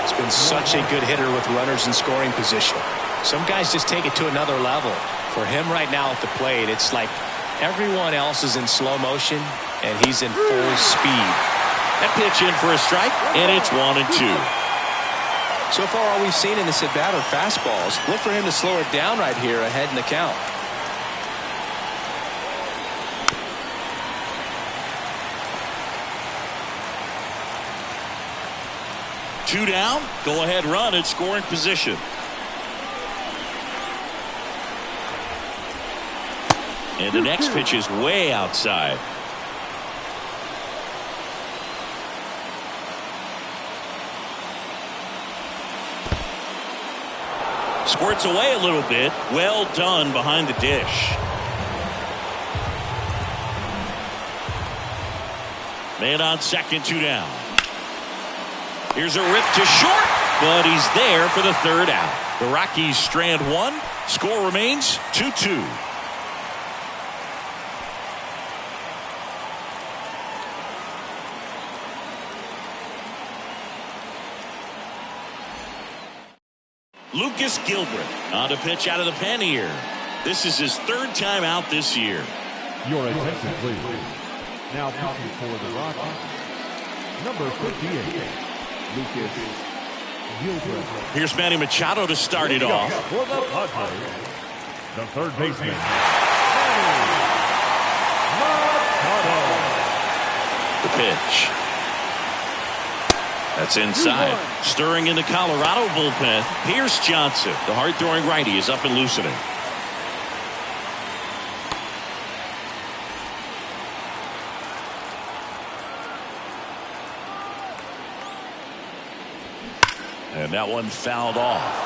He's been such a good hitter with runners in scoring position. Some guys just take it to another level. For him right now at the plate, it's like everyone else is in slow motion, and he's in full speed. That pitch in for a strike, and it's 1-2. So far, all we've seen in this at-bat are fastballs. Look for him to slow it down right here ahead in the count. Two down, go-ahead run in scoring position. And the next pitch is way outside. Squirts away a little bit. Well done behind the dish. Man on second, 2 down. Here's a rip to short, but he's there for the 3rd out. The Rockies strand 1. Score remains 2-2. Lucas Gilbert on to pitch out of the pen here. This is his 3rd time out this year. Your attention, please. Now pitching for the Rockies, number 58, Lucas Gilbert. Here's Manny Machado to start it off. For the Padres, the 3rd baseman, Manny Machado. The pitch. That's inside. Stirring in the Colorado bullpen, Pierce Johnson. The hard-throwing righty is up and loosening. And that one fouled off.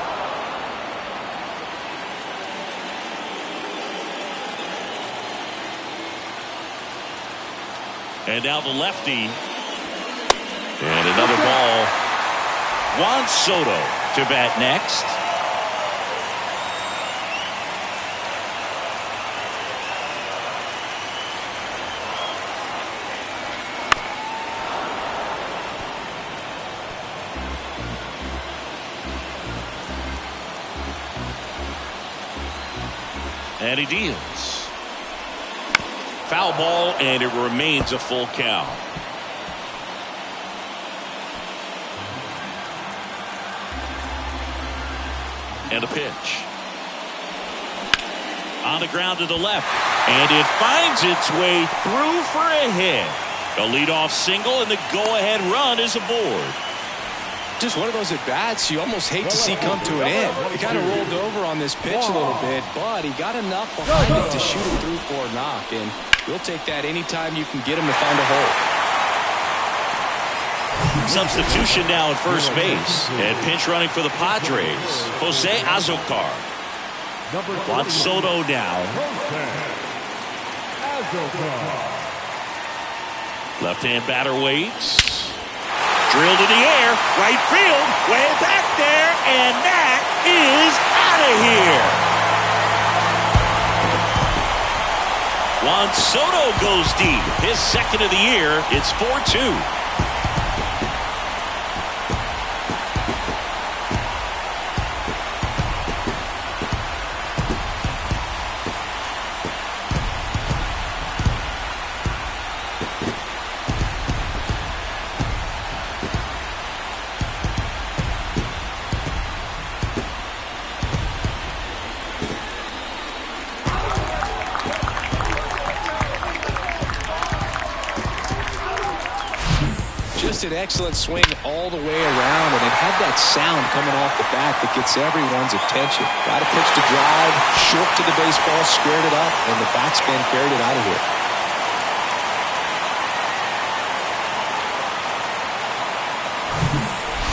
And now the lefty. And another ball. Juan Soto to bat next. And he deals. Foul ball, and it remains a full count. And a pitch. On the ground to the left. And it finds its way through for a hit. A leadoff single, and the go-ahead run is aboard. Just one of those at-bats you almost hate to see come to an end. He kind of rolled over on this pitch a little bit, but he got enough behind it to shoot it through for a knock. And we'll take that anytime you can get him to find a hole. Substitution now at first base. And pinch running for the Padres, Jose Azocar. Juan Soto now. Left-hand batter waits. Drilled in the air, right field, way back there, and that is out of here. Juan Soto goes deep. His second of the year. It's 4-2. Just an excellent swing all the way around, and it had that sound coming off the bat that gets everyone's attention. Got a pitch to drive, short to the baseball, squared it up, and the batsman carried it out of here.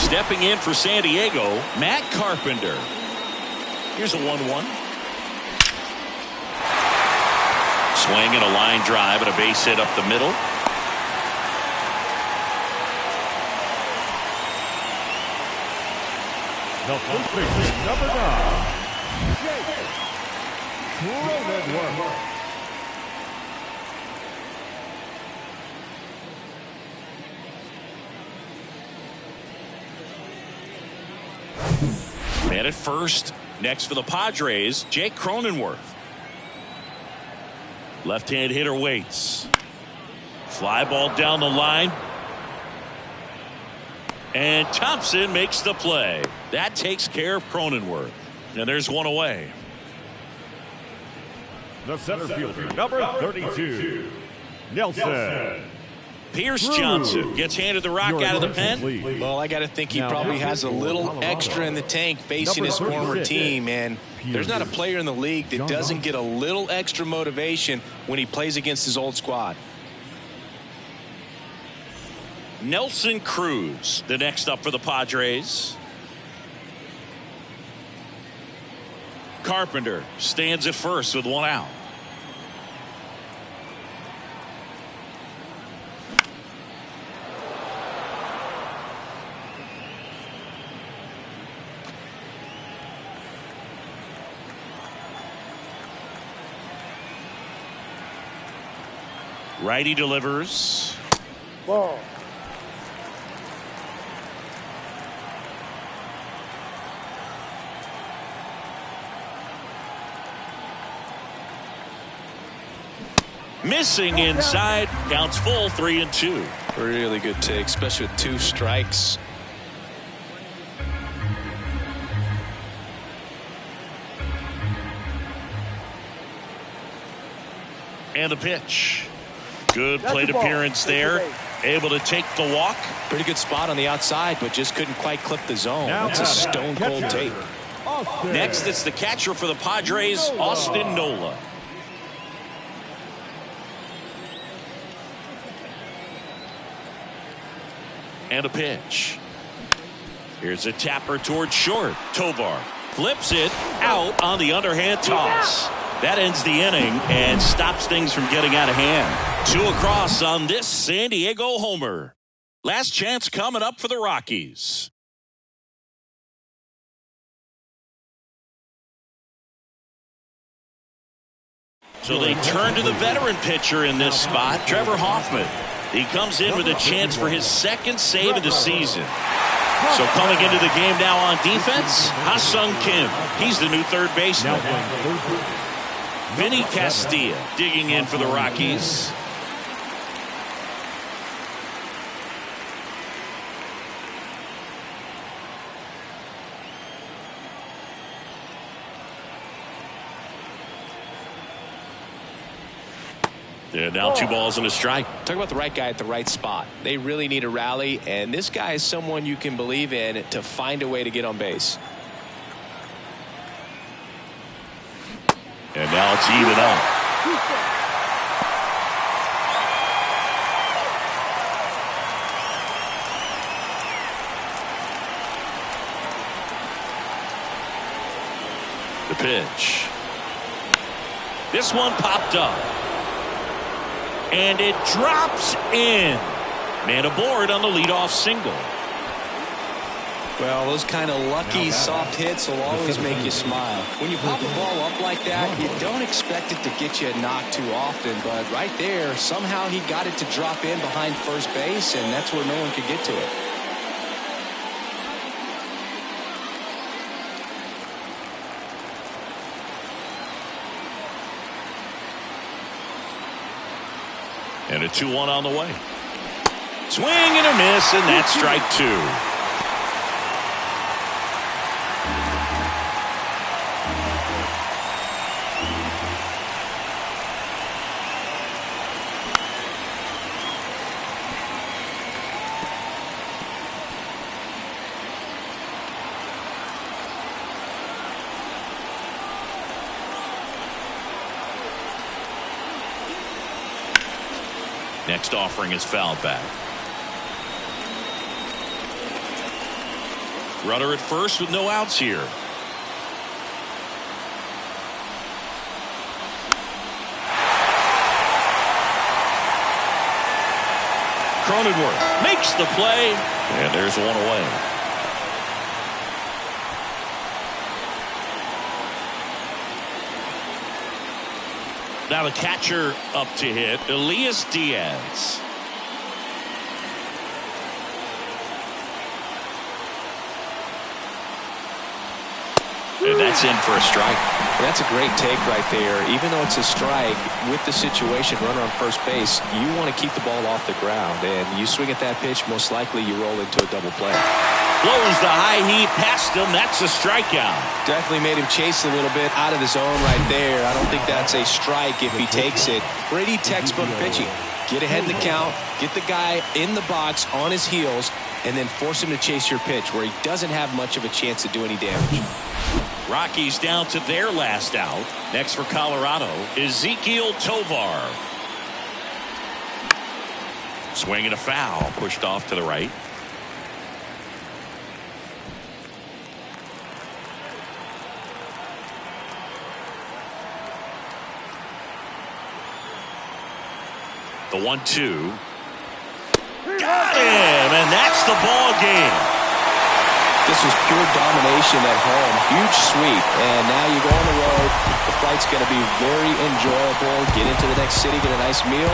Stepping in for San Diego, Matt Carpenter. Here's a 1-1. Swing and a line drive and a base hit up the middle. The first baseman, number 9, Jake Cronenworth. Man at first. Next for the Padres, Jake Cronenworth. Left-hand hitter waits. Fly ball down the line. And Thompson makes the play. That takes care of Cronenworth. And there's one away. The center fielder, number 32, Nelson. Pierce Johnson gets handed the rock out of the pen. Well, I got to think he probably has a little extra in the tank facing his former team. And there's not a player in the league that doesn't get a little extra motivation when he plays against his old squad. Nelson Cruz, the next up for the Padres. Carpenter stands at first with one out. Righty delivers. Ball. Missing inside. Counts full, 3-2. Really good take, especially with 2 strikes. And the pitch. Good plate appearance there. Able to take the walk. Pretty good spot on the outside, but just couldn't quite clip the zone. That's a stone cold take. Next, it's the catcher for the Padres, Austin Nola. And a pitch. Here's a tapper towards short. Tovar flips it out on the underhand toss. That ends the inning and stops things from getting out of hand. 2 across on this San Diego homer. Last chance coming up for the Rockies. So they turn to the veteran pitcher in this spot, Trevor Hoffman. He comes in with a chance for his second save of the season. So coming into the game now on defense, Ha-Sung Kim. He's the new third baseman. Vinny Castilla digging in for the Rockies. Yeah, now 2 balls and a strike. Talk about the right guy at the right spot. They really need a rally, and this guy is someone you can believe in to find a way to get on base. And now it's even up. The pitch. This one popped up. And it drops in. Man aboard on the leadoff single. Well, those kind of lucky soft hits will always make you smile. When you pop a ball up like that, you don't expect it to get you a knock too often. But right there, somehow he got it to drop in behind first base, and that's where no one could get to it. And a 2-1 on the way. Swing and a miss, and that's strike 2. Next offering is fouled back. Runner at first with no outs here. Cronenworth makes the play, and there's one away. Now the catcher up to hit, Elias Diaz. And that's in for a strike. That's a great take right there. Even though it's a strike, with the situation, runner on first base, you want to keep the ball off the ground. And you swing at that pitch, most likely you roll into a double play. Blows the high heat past him. That's a strikeout. Definitely made him chase a little bit out of the zone right there. I don't think that's a strike if he takes it. Pretty textbook pitching. Get ahead in the count, get the guy in the box on his heels, and then force him to chase your pitch where he doesn't have much of a chance to do any damage. Rockies down to their last out. Next for Colorado, Ezequiel Tovar. Swing and a foul, pushed off to the right. The 1-2. Got him, and that's the ball game. This was pure domination at home. Huge sweep. And now you go on the road. The flight's going to be very enjoyable. Get into the next city, get a nice meal,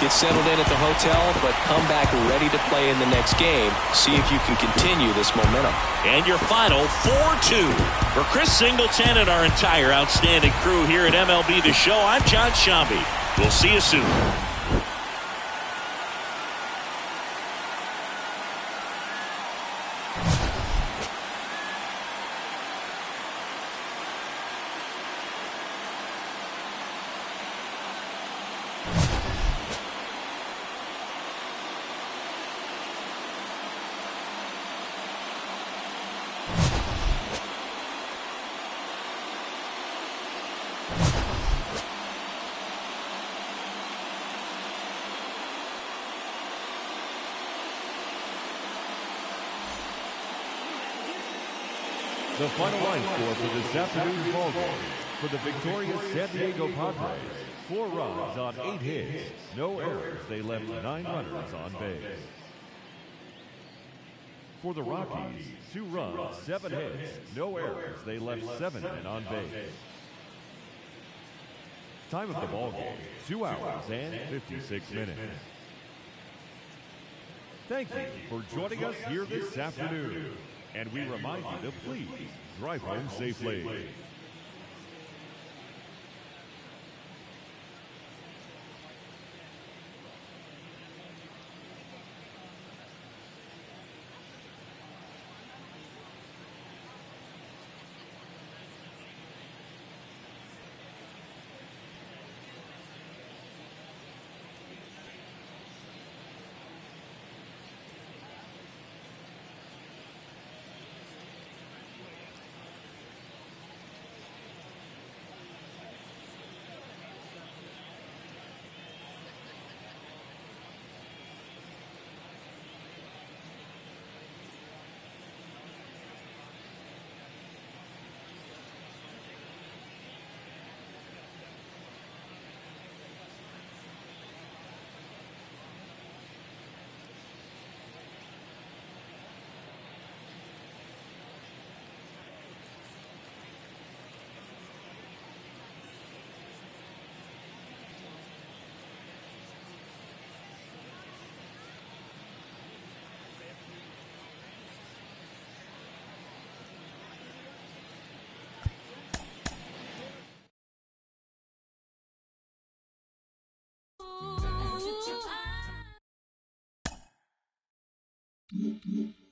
get settled in at the hotel, but come back ready to play in the next game. See if you can continue this momentum. And your final 4-2. For Chris Singleton and our entire outstanding crew here at MLB The Show, I'm John Shambi. We'll see you soon. The final line score for this afternoon's ballgame for the victorious San Diego Padres, 4 runs on 8 hits, no errors. They left 9 runners on base. For the Rockies, 2 runs, 7 hits, no errors. They left 7 men on base. Time of the ballgame, 2 hours and 56 minutes. Thank you for joining us here this afternoon. And we remind you to please drive home safely. Ooh,